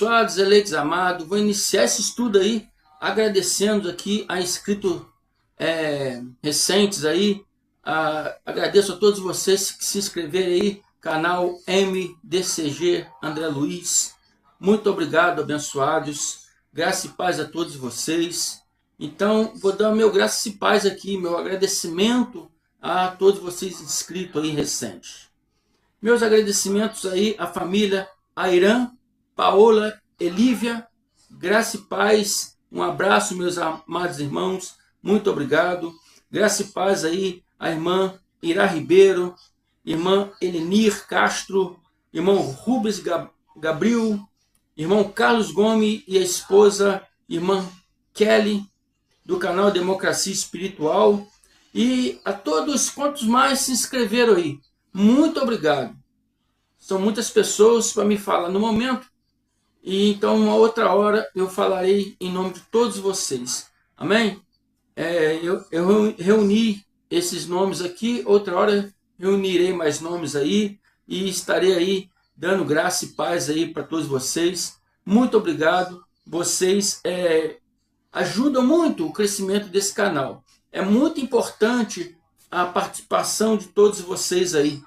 Abençoados, eleitos, amados, vou iniciar esse estudo aí, agradecendo aqui a inscritos recentes aí. Agradeço a todos vocês que se inscreveram aí, canal MDCG André Luiz. Muito obrigado, abençoados. Graça e paz a todos vocês. Então, vou dar meu graça e paz aqui, meu agradecimento a todos vocês inscritos aí recentes. Meus agradecimentos aí à família Airan, Paola, Elívia, graça e paz. Um abraço, meus amados irmãos. Muito obrigado. Graça e paz aí à irmã Ira Ribeiro, irmã Elenir Castro, irmão Rubens Gabriel, irmão Carlos Gomes e a esposa, irmã Kelly, do canal Democracia Espiritual. E a todos quantos mais se inscreveram aí. Muito obrigado. São muitas pessoas para me falar no momento. E então, uma outra hora, eu falarei em nome de todos vocês. Amém? Eu reuni esses nomes aqui. Outra hora, reunirei mais nomes aí. E estarei aí dando graça e paz aí para todos vocês. Muito obrigado. Vocês ajudam muito o crescimento desse canal. É muito importante a participação de todos vocês aí.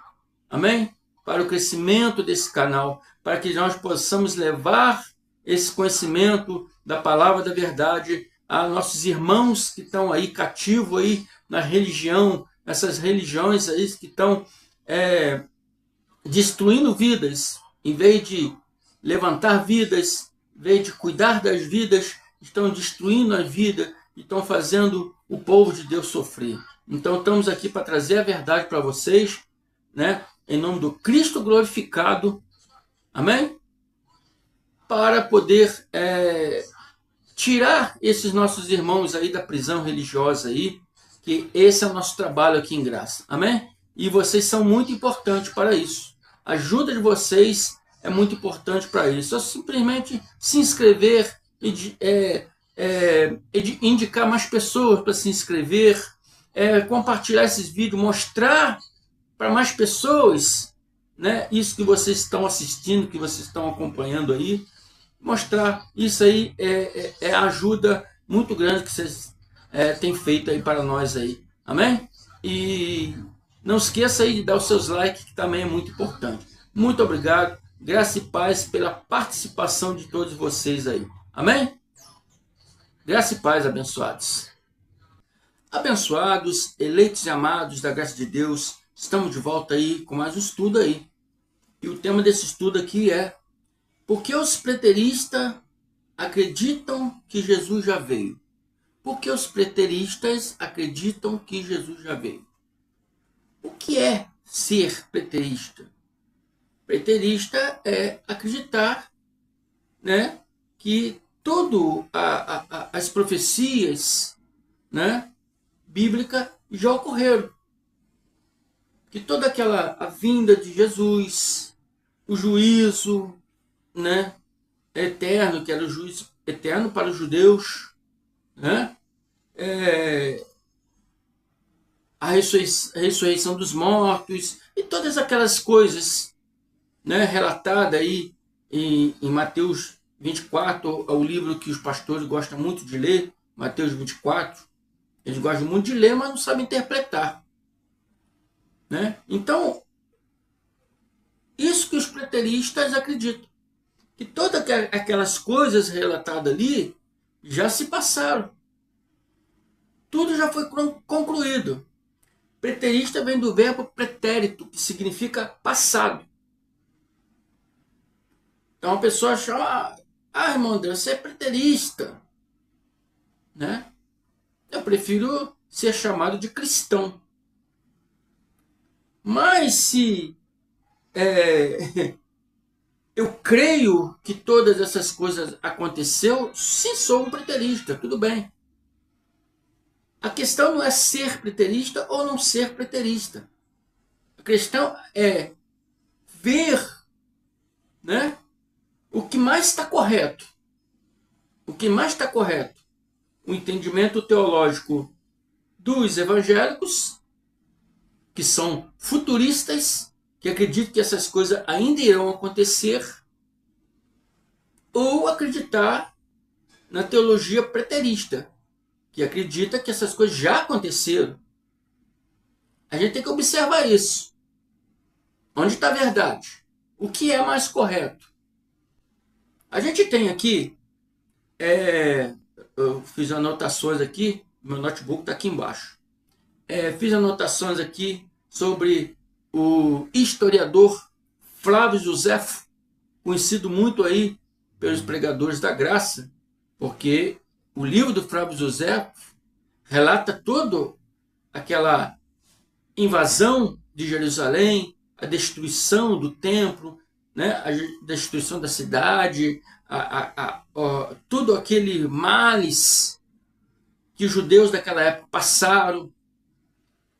Amém? Para o crescimento desse canal, para que nós possamos levar esse conhecimento da palavra da verdade a nossos irmãos que estão aí cativos aí na religião, essas religiões aí que estão destruindo vidas, em vez de levantar vidas, em vez de cuidar das vidas, estão destruindo a vida e estão fazendo o povo de Deus sofrer. Então estamos aqui para trazer a verdade para vocês, né? Em nome do Cristo glorificado, amém? Para poder tirar esses nossos irmãos aí da prisão religiosa aí, que esse é o nosso trabalho aqui em graça, amém? E vocês são muito importantes para isso. A ajuda de vocês é muito importante para isso. Só simplesmente se inscrever e indicar mais pessoas para se inscrever, compartilhar esses vídeos, mostrar para mais pessoas, né, isso que vocês estão assistindo, que vocês estão acompanhando aí, mostrar isso aí é ajuda muito grande que vocês têm feito aí para nós aí, amém? E não esqueça aí de dar os seus likes, que também é muito importante. Muito obrigado, graça e paz pela participação de todos vocês aí, amém? Graça e paz, abençoados. Abençoados, eleitos e amados da graça de Deus, estamos de volta aí com mais um estudo aí. E o tema desse estudo aqui é: por que os preteristas acreditam que Jesus já veio? Por que os preteristas acreditam que Jesus já veio? O que é ser preterista? Preterista é acreditar, né, que todas as profecias, né, bíblicas já ocorreram. Que toda a vinda de Jesus, o juízo, né, eterno, que era o juízo eterno para os judeus, né, a ressurreição dos mortos e todas aquelas coisas, né, relatadas aí em Mateus 24, é o livro que os pastores gostam muito de ler, Mateus 24. Eles gostam muito de ler, mas não sabem interpretar. Né? Então, isso que os preteristas acreditam, que todas aquelas coisas relatadas ali já se passaram. Tudo já foi concluído. Preterista vem do verbo pretérito, que significa passado. Então a pessoa chama, irmão André, você é preterista. Né? Eu prefiro ser chamado de cristão. Mas se eu creio que todas essas coisas aconteceram, sim, sou um preterista, tudo bem. A questão não é ser preterista ou não ser preterista. A questão é ver, né, o que mais está correto. O que mais está correto. O entendimento teológico dos evangélicos, que são futuristas, que acreditam que essas coisas ainda irão acontecer, ou acreditar na teologia preterista, que acredita que essas coisas já aconteceram. A gente tem que observar isso. Onde está a verdade? O que é mais correto? A gente tem aqui, eu fiz anotações aqui, meu notebook está aqui embaixo. Fiz anotações aqui sobre o historiador Flávio Josefo, conhecido muito aí pelos pregadores da graça, porque o livro do Flávio Josefo relata toda aquela invasão de Jerusalém, a destruição do templo, né, a destruição da cidade, todo aquele males que os judeus daquela época passaram.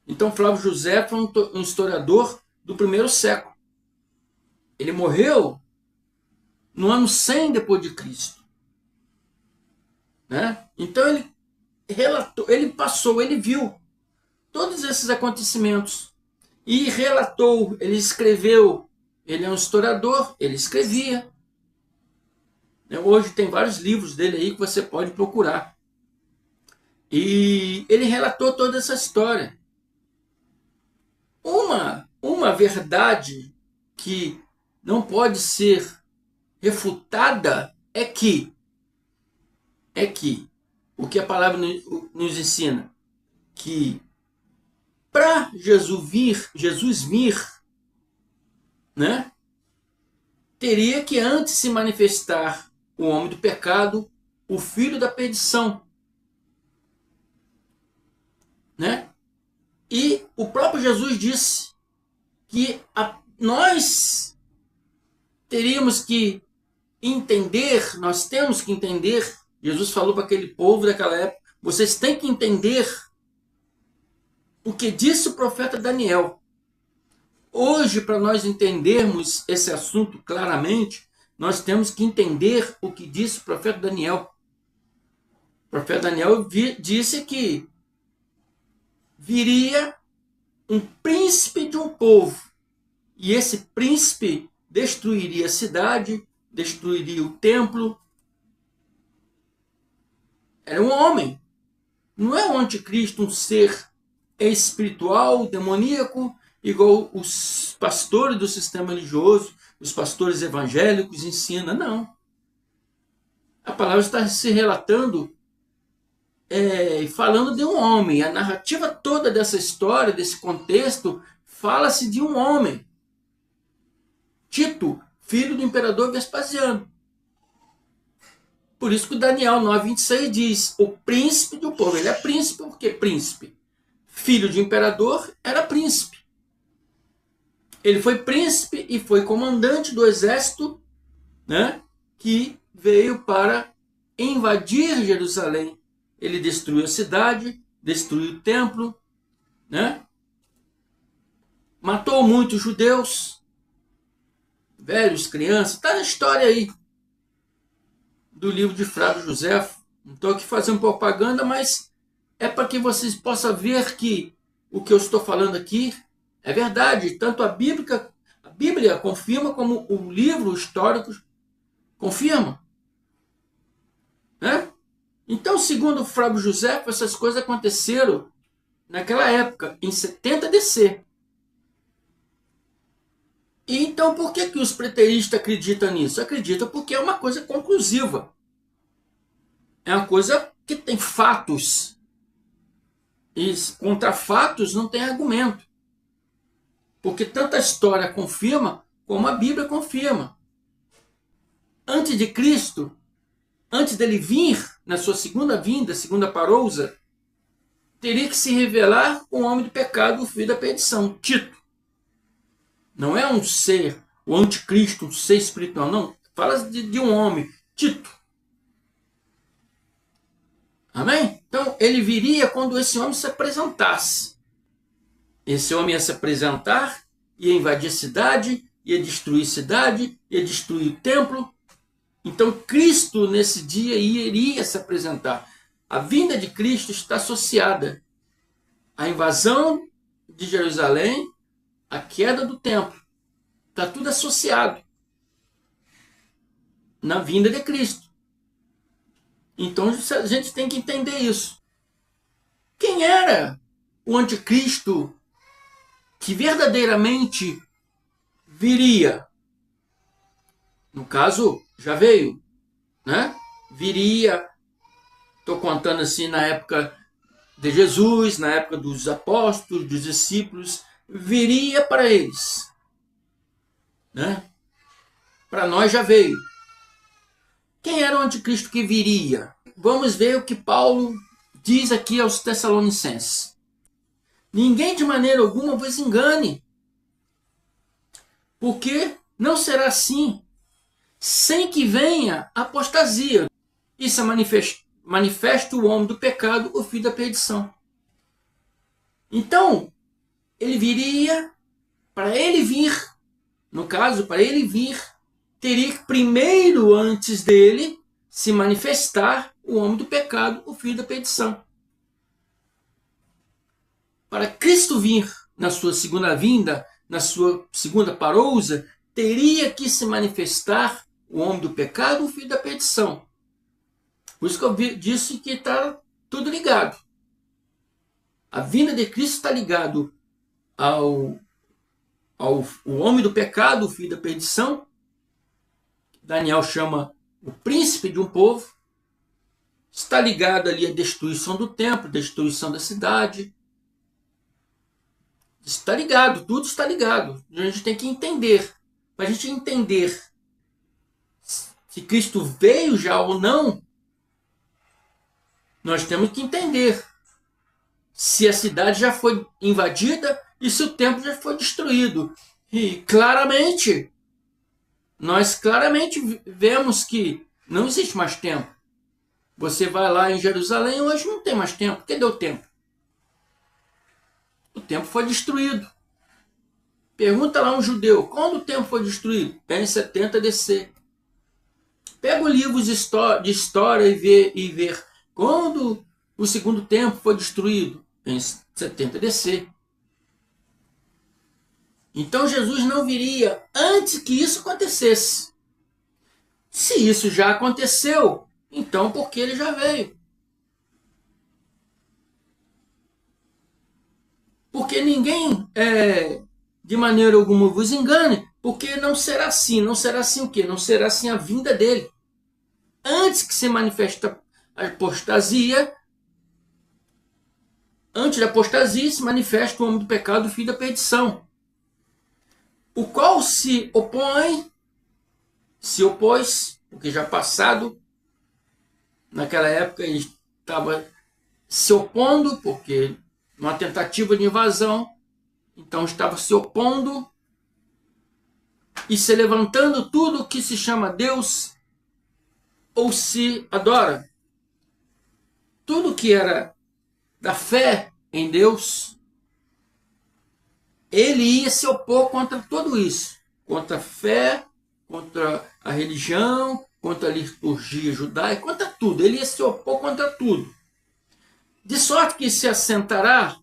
Então Flávio José foi um historiador do primeiro século. Ele morreu no ano 100 depois de Cristo, né? Então ele relatou, ele viu todos esses acontecimentos e relatou, ele escreveu, ele é um historiador, ele escrevia. Hoje tem vários livros dele aí que você pode procurar. E ele relatou toda essa história. Uma verdade que não pode ser refutada é que o que a palavra nos ensina, que para Jesus vir, né, teria que antes se manifestar o homem do pecado, o filho da perdição, né? E o próprio Jesus disse que nós teríamos que entender, nós temos que entender, Jesus falou para aquele povo daquela época, vocês têm que entender o que disse o profeta Daniel. Hoje, para nós entendermos esse assunto claramente, nós temos que entender o que disse o profeta Daniel. O profeta Daniel disse que viria um príncipe de um povo, e esse príncipe destruiria a cidade, destruiria o templo. Era um homem, não é um anticristo, um ser espiritual, demoníaco, igual os pastores do sistema religioso, os pastores evangélicos ensinam. Não. A palavra está se relatando falando de um homem. A narrativa toda dessa história, desse contexto, fala-se de um homem. Tito, filho do imperador Vespasiano. Por isso que o Daniel 9:26 diz, o príncipe do povo. Ele é príncipe, por que príncipe? Filho de imperador, era príncipe. Ele foi príncipe e foi comandante do exército, né, que veio para invadir Jerusalém. Ele destruiu a cidade, destruiu o templo, né? Matou muitos judeus, velhos, crianças. Está na história aí do livro de Flávio Josefo. Não estou aqui fazendo propaganda, mas é para que vocês possam ver que o que eu estou falando aqui é verdade. Tanto a Bíblia confirma, como o livro histórico confirma, né? Então, segundo Flávio Josefo, essas coisas aconteceram naquela época, em 70 DC. E então, por que os preteristas acreditam nisso? Acreditam porque é uma coisa conclusiva. É uma coisa que tem fatos. E contra fatos não tem argumento. Porque tanto a história confirma, como a Bíblia confirma. Antes de Cristo, antes dele vir, na sua segunda vinda, segunda parousa, teria que se revelar um homem de pecado, o filho da perdição, Tito. Não é um ser, o anticristo, um ser espiritual, não. Fala de um homem, Tito. Amém? Então, ele viria quando esse homem se apresentasse. Esse homem ia se apresentar, ia invadir a cidade, ia destruir a cidade, ia destruir o templo. Então, Cristo, nesse dia, iria se apresentar. A vinda de Cristo está associada à invasão de Jerusalém, à queda do templo. Está tudo associado. na vinda de Cristo. Então a gente tem que entender isso. Quem era o anticristo que verdadeiramente viria? No caso, já veio, né? Viria, estou contando assim, na época de Jesus, na época dos apóstolos, dos discípulos, viria para eles, né? Para nós já veio. Quem era o anticristo que viria? Vamos ver o que Paulo diz aqui aos Tessalonicenses. Ninguém de maneira alguma vos engane, porque não será assim, sem que venha apostasia. Isso é manifesto o homem do pecado, o filho da perdição. Então, ele viria, para ele vir, no caso, para ele vir, teria que primeiro, antes dele, se manifestar o homem do pecado, o filho da perdição. Para Cristo vir na sua segunda vinda, na sua segunda parousa, teria que se manifestar o homem do pecado, o filho da perdição. Por isso que eu disse que está tudo ligado. A vinda de Cristo está ligado ao homem do pecado, o filho da perdição. Daniel chama o príncipe de um povo. Está ligado ali à destruição do templo, destruição da cidade. Está ligado, tudo está ligado. A gente tem que entender. Para a gente entender se Cristo veio já ou não, nós temos que entender se a cidade já foi invadida e se o templo já foi destruído. E claramente, nós claramente vemos que não existe mais templo. Você vai lá em Jerusalém, hoje não tem mais templo. Cadê o templo? O templo foi destruído. Pergunta lá um judeu, quando o templo foi destruído? Em 70 DC. Pega o livro de história e ver quando o segundo templo foi destruído. Em 70 DC. Então Jesus não viria antes que isso acontecesse. Se isso já aconteceu, então por que ele já veio? Porque ninguém, de maneira alguma, vos engane, porque não será assim. Não será assim o quê? Não será assim a vinda dele. Antes que se manifeste a apostasia, antes da apostasia se manifesta o homem do pecado, o filho da perdição, o qual se opôs, porque já passado, naquela época ele estava se opondo, porque uma tentativa de invasão, então estava se opondo e se levantando tudo que se chama Deus ou se adora. Tudo que era da fé em Deus, ele ia se opor contra tudo isso, contra a fé, contra a religião, contra a liturgia judaica, contra tudo. Ele ia se opor contra tudo. De sorte que se assentará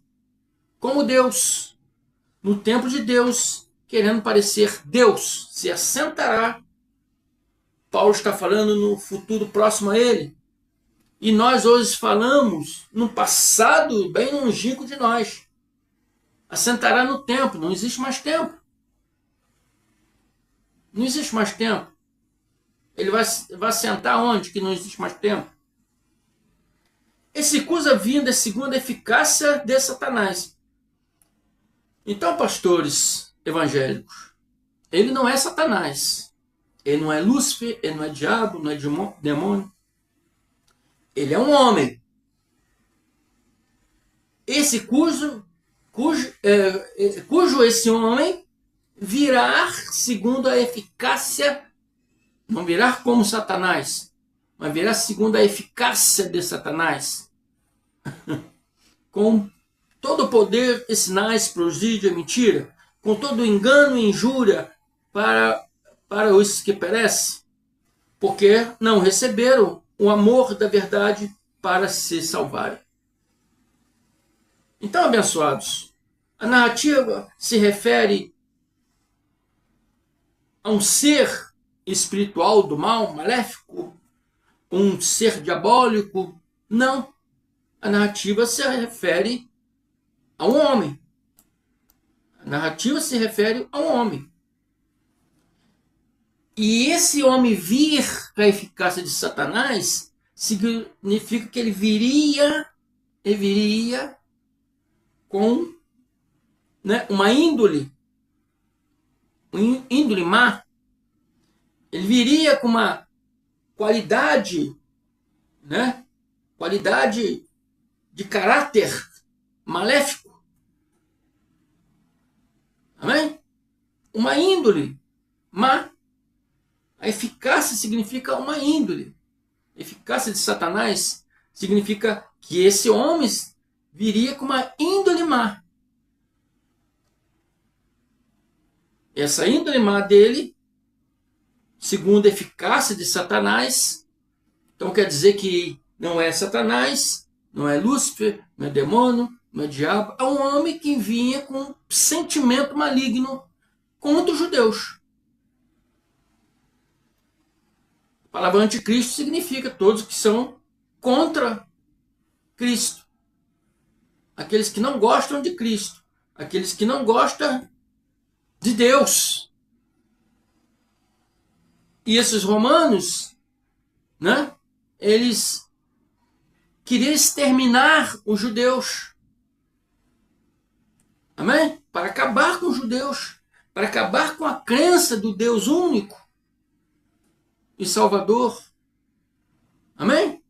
como Deus, no templo de Deus, querendo parecer Deus. Se assentará. Paulo está falando no futuro próximo a ele. E nós hoje falamos no passado bem longínquo de nós. Assentará no templo. Não existe mais tempo. Não existe mais tempo. Ele vai sentar onde que não existe mais tempo? Esse cuja vinda é segundo a eficácia de Satanás. Então, pastores evangélicos, ele não é Satanás. Ele não é Lúcifer, ele não é diabo, não é demônio. Ele é um homem. Esse cujo esse homem virá segundo a eficácia, não virá como Satanás, mas virá segundo a eficácia de Satanás, com todo o poder e sinais, prodígio e mentira, com todo o engano e injúria para os que perecem, porque não receberam o amor da verdade para se salvarem. Então, abençoados, a narrativa se refere a um ser espiritual do mal, maléfico, um ser diabólico. Não. A narrativa se refere a um homem. A narrativa se refere a um homem. E esse homem vir com a eficácia de Satanás significa que ele viria com, né, uma índole má. Ele viria com uma qualidade, né, qualidade de caráter maléfico. Amém? Uma índole má. A eficácia significa uma índole. A eficácia de Satanás significa que esse homem viria com uma índole má. Essa índole má dele, segundo a eficácia de Satanás, então quer dizer que não é Satanás, não é Lúcifer, não é demônio, não é diabo. É um homem que vinha com sentimento maligno contra os judeus. A palavra anticristo significa todos que são contra Cristo. Aqueles que não gostam de Cristo. Aqueles que não gostam de Deus. E esses romanos, né, eles queriam exterminar os judeus. Amém? Para acabar com os judeus. Para acabar com a crença do Deus único e Salvador. Amém?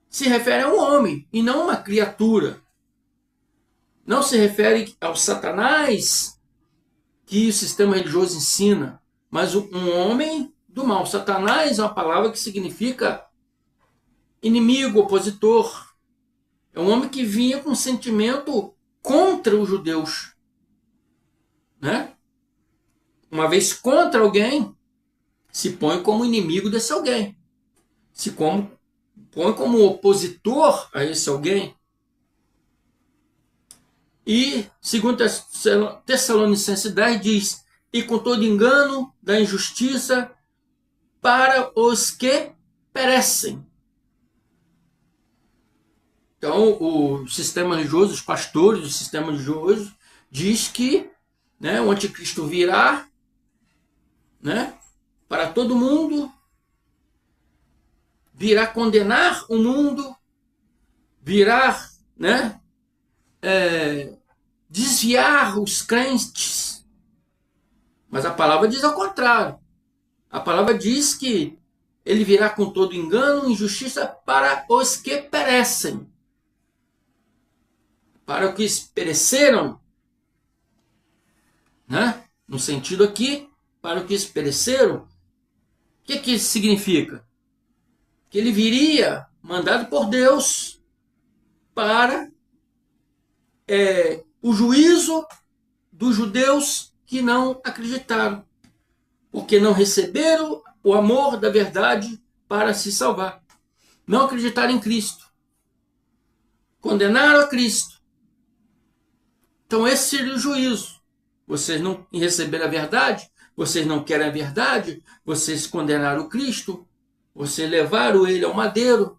Se refere a um homem e não a uma criatura. Não se refere ao Satanás que o sistema religioso ensina, mas um homem do mal. Satanás é uma palavra que significa inimigo, opositor. É um homem que vinha com sentimento contra os judeus. Né? Uma vez contra alguém, se põe como inimigo desse alguém. Se põe como opositor a esse alguém. E, segundo Tessalonicenses 10, diz: e com todo engano da injustiça para os que perecem. Então, o sistema religioso, os pastores do sistema religioso, diz que, né, o anticristo virá, né, para todo mundo, virá condenar o mundo, virá, né, desviar os crentes. Mas a palavra diz ao contrário. A palavra diz que ele virá com todo engano e injustiça para os que perecem. Para os que pereceram, né? No sentido aqui, para os que pereceram. O que isso significa? Que ele viria mandado por Deus para o juízo dos judeus que não acreditaram, porque não receberam o amor da verdade para se salvar. Não acreditaram em Cristo. Condenaram a Cristo. Então esse seria o juízo. Vocês não receberam a verdade, vocês não querem a verdade, vocês condenaram Cristo, vocês levaram ele ao madeiro.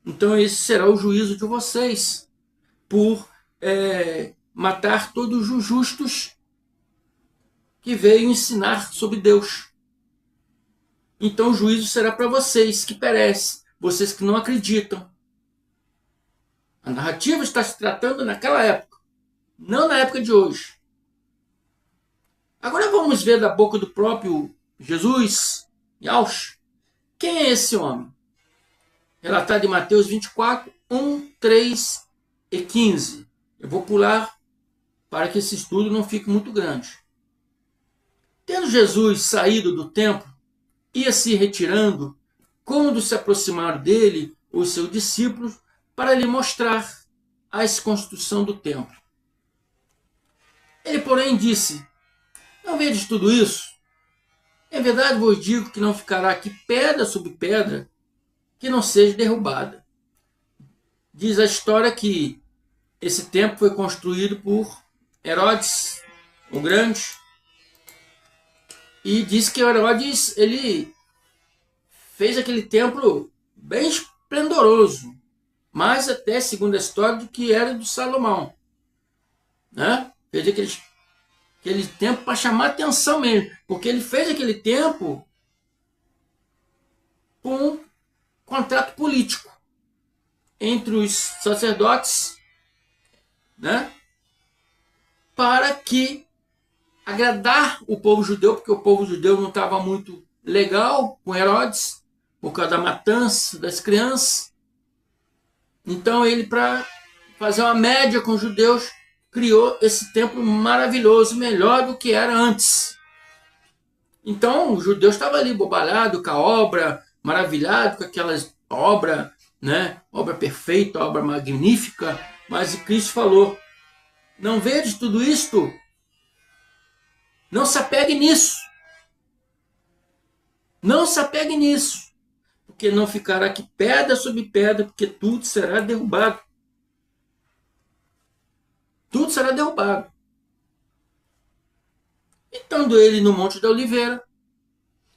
Então esse será o juízo de vocês, por matar todos os justos que veio ensinar sobre Deus. Então o juízo será para vocês que perecem, vocês que não acreditam. A narrativa está se tratando naquela época, não na época de hoje. Agora vamos ver da boca do próprio Jesus, Yahshua, quem é esse homem? Relatado em Mateus 24, 1, 3 e 15. Eu vou pular para que esse estudo não fique muito grande. Tendo Jesus saído do templo, ia se retirando, quando se aproximaram dele os seus discípulos para lhe mostrar a construção do templo. Ele, porém, disse: não vedes tudo isso? Em verdade vos digo que não ficará aqui pedra sobre pedra que não seja derrubada. Diz a história que esse templo foi construído por Herodes o Grande E diz que Herodes, ele fez aquele templo bem esplendoroso, mais até, segundo a história, do que era do Salomão, né? Fez aquele templo para chamar atenção mesmo, porque ele fez aquele templo com um contrato político entre os sacerdotes, né? Para que agradar o povo judeu, porque o povo judeu não estava muito legal com Herodes, por causa da matança das crianças. Então ele, para fazer uma média com os judeus, criou esse templo maravilhoso, melhor do que era antes. Então os judeus estavam ali bobalhados com a obra, maravilhados com aquelas obras, né? Obra perfeita, obra magnífica. Mas Cristo falou: não vedes tudo isto? Não se apegue nisso. Não se apegue nisso. Porque não ficará aqui pedra sobre pedra, porque tudo será derrubado. Tudo será derrubado. Estando ele no Monte da Oliveira,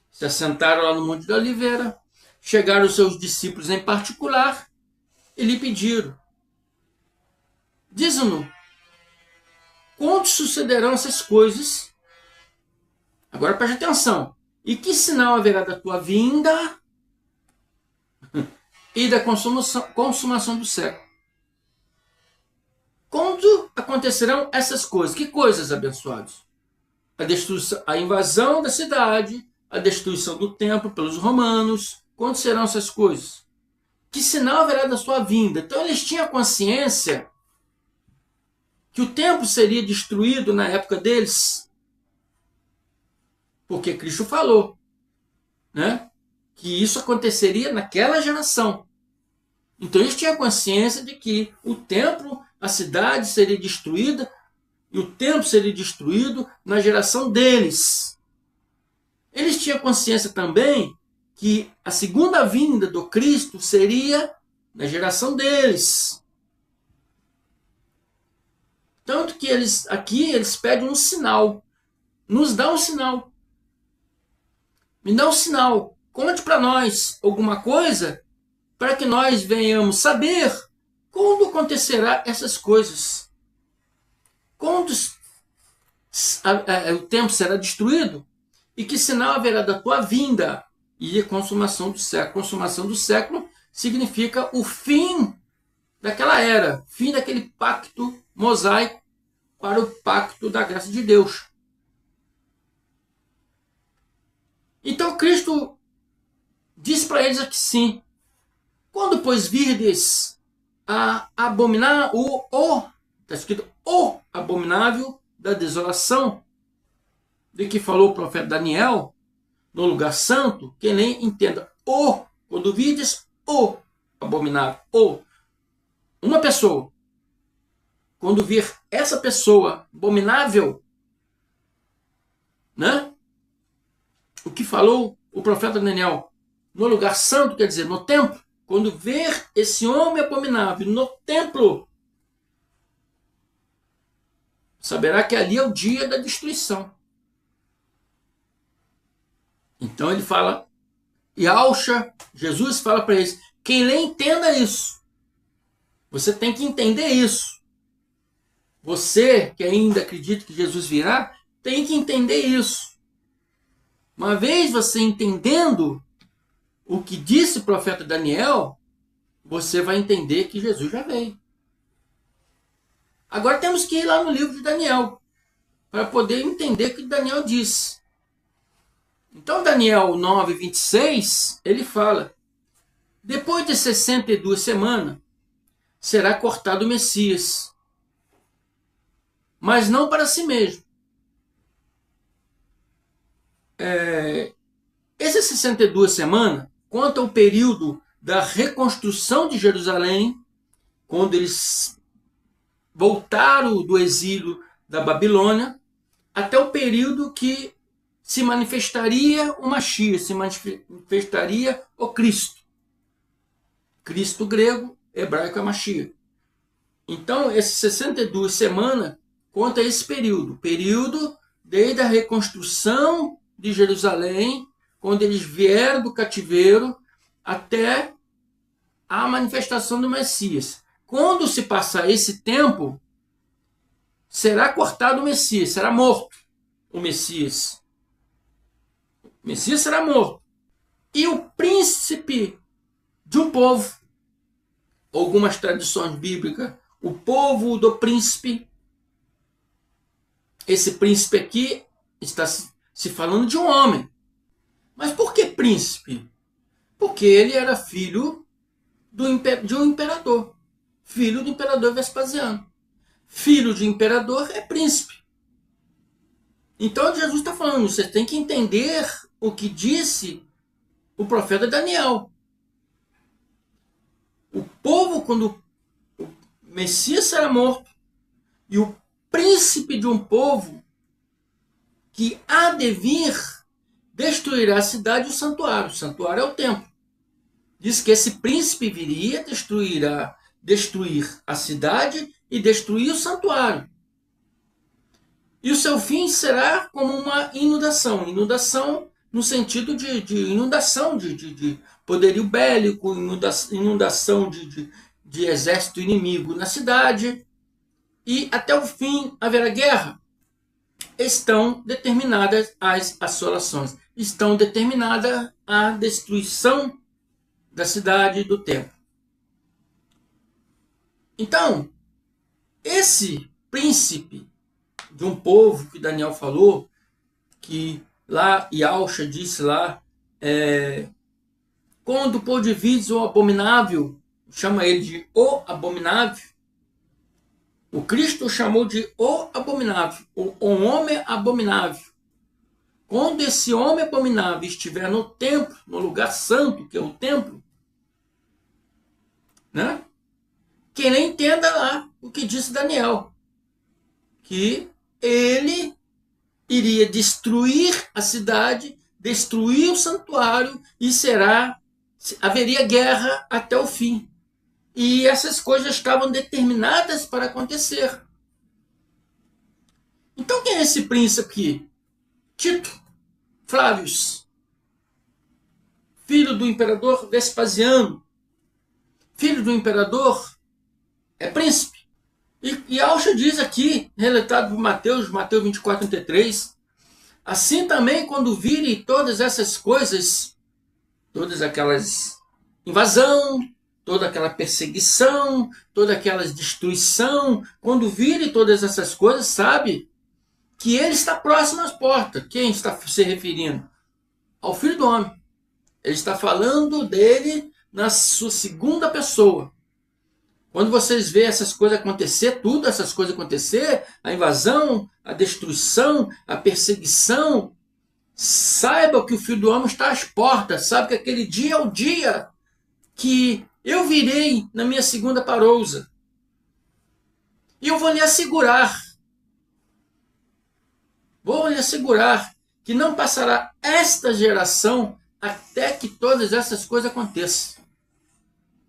se assentaram lá no Monte da Oliveira, chegaram os seus discípulos em particular e lhe pediram: diz-nos, quando sucederão essas coisas? Agora preste atenção. E que sinal haverá da tua vinda e da consumação do século? Quando acontecerão essas coisas? Que coisas, abençoados? A invasão da cidade, a destruição do templo pelos romanos. Quando serão essas coisas? Que sinal haverá da sua vinda? Então eles tinham consciência que o templo seria destruído na época deles, porque Cristo falou, né, que isso aconteceria naquela geração. Então eles tinham consciência de que o templo, a cidade seria destruída, e o templo seria destruído na geração deles. Eles tinham consciência também que a segunda vinda do Cristo seria na geração deles. Tanto que eles pedem um sinal. Nos dá um sinal. Me dá um sinal. Conte para nós alguma coisa para que nós venhamos saber quando acontecerá essas coisas. Quando o templo será destruído e que sinal haverá da tua vinda e a consumação do século. Consumação do século significa o fim daquela era, fim daquele pacto mosaico para o pacto da graça de Deus. Então Cristo diz para eles aqui sim: quando pois virdes a abominar está escrito o abominável da desolação, de que falou o profeta Daniel no lugar santo, quem nem entenda quando virdes o abominável, uma pessoa, quando vir essa pessoa abominável, né? O que falou o profeta Daniel no lugar santo, quer dizer, no templo, quando ver esse homem abominável no templo, saberá que ali é o dia da destruição. Então ele fala, Jesus fala para eles: quem lê, entenda isso. Você tem que entender isso. Você que ainda acredita que Jesus virá, tem que entender isso. Uma vez você entendendo o que disse o profeta Daniel, você vai entender que Jesus já veio. Agora temos que ir lá no livro de Daniel para poder entender o que Daniel disse. Então Daniel 9:26, ele fala: depois de 62 semanas será cortado o Messias, mas não para si mesmo. Essas 62 semanas contam o período da reconstrução de Jerusalém, quando eles voltaram do exílio da Babilônia, até o período que se manifestaria o Mashiach, se manifestaria o Cristo. Cristo grego, hebraico é Mashiach. Então, essas 62 semanas conta esse período desde a reconstrução de Jerusalém, quando eles vieram do cativeiro, até a manifestação do Messias. Quando se passar esse tempo, será cortado o Messias, será morto o Messias. O Messias será morto. E o príncipe de um povo, algumas tradições bíblicas, o povo do príncipe, esse príncipe aqui está se falando de um homem. Mas por que príncipe? Porque ele era filho de um imperador. Filho do imperador Vespasiano. Filho de imperador é príncipe. Então Jesus está falando, você tem que entender o que disse o profeta Daniel. O povo, quando o Messias será morto, e o príncipe de um povo que há de vir destruirá a cidade e o santuário. O santuário é o templo. Diz que esse príncipe viria, destruir a cidade e destruir o santuário. E o seu fim será como uma inundação. Inundação no sentido de inundação de poderio bélico, inundação de exército inimigo na cidade. E até o fim haverá guerra. Estão determinadas as assolações. Estão determinada a destruição da cidade e do templo. Então, esse príncipe de um povo que Daniel falou, que lá Yahushua disse lá, quando o povo divide o abominável, chama ele de o abominável, o Cristo chamou de o abominável, o homem abominável. Quando esse homem abominável estiver no templo, no lugar santo, que é o templo, né? Que ele entenda lá o que disse Daniel, que ele iria destruir a cidade, destruir o santuário e haveria guerra até o fim. E essas coisas estavam determinadas para acontecer. Então quem é esse príncipe aqui? Tito Flávios, filho do imperador Vespasiano. Filho do imperador é príncipe. E Yahushua diz aqui, relatado por Mateus 24, 33, assim também quando virem todas essas coisas, todas aquelas invasão, toda aquela perseguição, toda aquela destruição, quando virem todas essas coisas, sabe que ele está próximo às portas. Quem está se referindo? Ao Filho do Homem. Ele está falando dele na sua segunda pessoa. Quando vocês veem essas coisas acontecer, tudo essas coisas acontecer, a invasão, a destruição, a perseguição, saiba que o Filho do Homem está às portas. Sabe que aquele dia é o dia que eu virei na minha segunda parousa. E eu vou lhe assegurar, que não passará esta geração até que todas essas coisas aconteçam.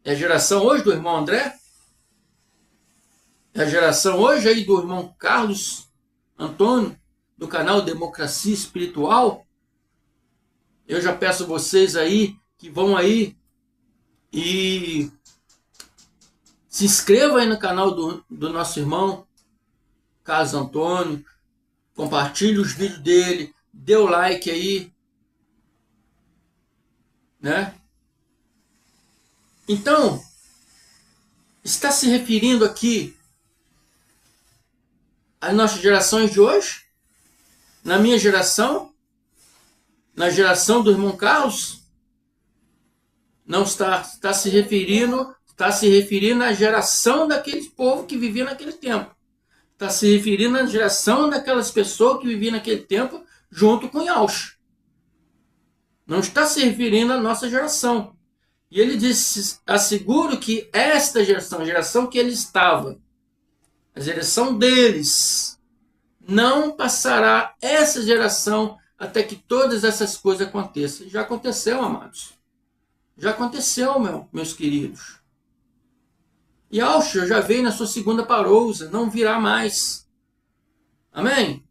É a geração hoje do irmão André? É a geração hoje aí do irmão Carlos Antônio, do canal Democracia Espiritual? Eu já peço a vocês aí que vão aí e se inscreva aí no canal do nosso irmão Carlos Antônio, compartilhe os vídeos dele, dê o like aí, né? Então, está se referindo aqui às nossas gerações de hoje? Na minha geração? Na geração do irmão Carlos? Não está se referindo à geração daquele povo que vivia naquele tempo. Está se referindo à geração daquelas pessoas que viviam naquele tempo junto com Yahushua. Não está se referindo à nossa geração. E ele disse, asseguro que esta geração, a geração que ele estava, a geração deles, não passará essa geração até que todas essas coisas aconteçam. Já aconteceu, amados. Já aconteceu, meus queridos. E Yahushua já veio na sua segunda parousa, não virá mais. Amém?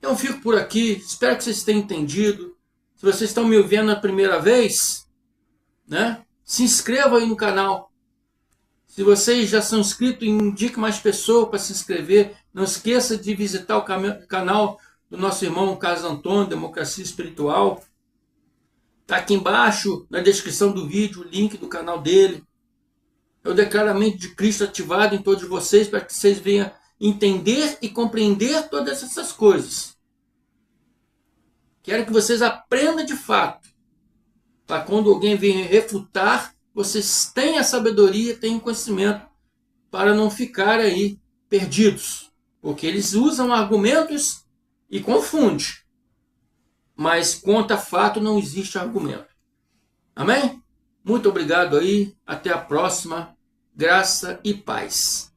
Então fico por aqui, espero que vocês tenham entendido. Se vocês estão me ouvindo a primeira vez, né, se inscreva aí no canal. Se vocês já são inscritos, indique mais pessoas para se inscrever. Não esqueça de visitar o canal do nosso irmão Carlos Antônio, Democracia Espiritual. Está aqui embaixo, na descrição do vídeo, o link do canal dele. É o declaramento de Cristo ativado em todos vocês, para que vocês venham entender e compreender todas essas coisas. Quero que vocês aprendam de fato, para quando alguém vier refutar, vocês tenham a sabedoria, tenham conhecimento, para não ficar aí perdidos. Porque eles usam argumentos e confundem. Mas contra fato não existe argumento. Amém? Muito obrigado aí. Até a próxima. Graça e paz.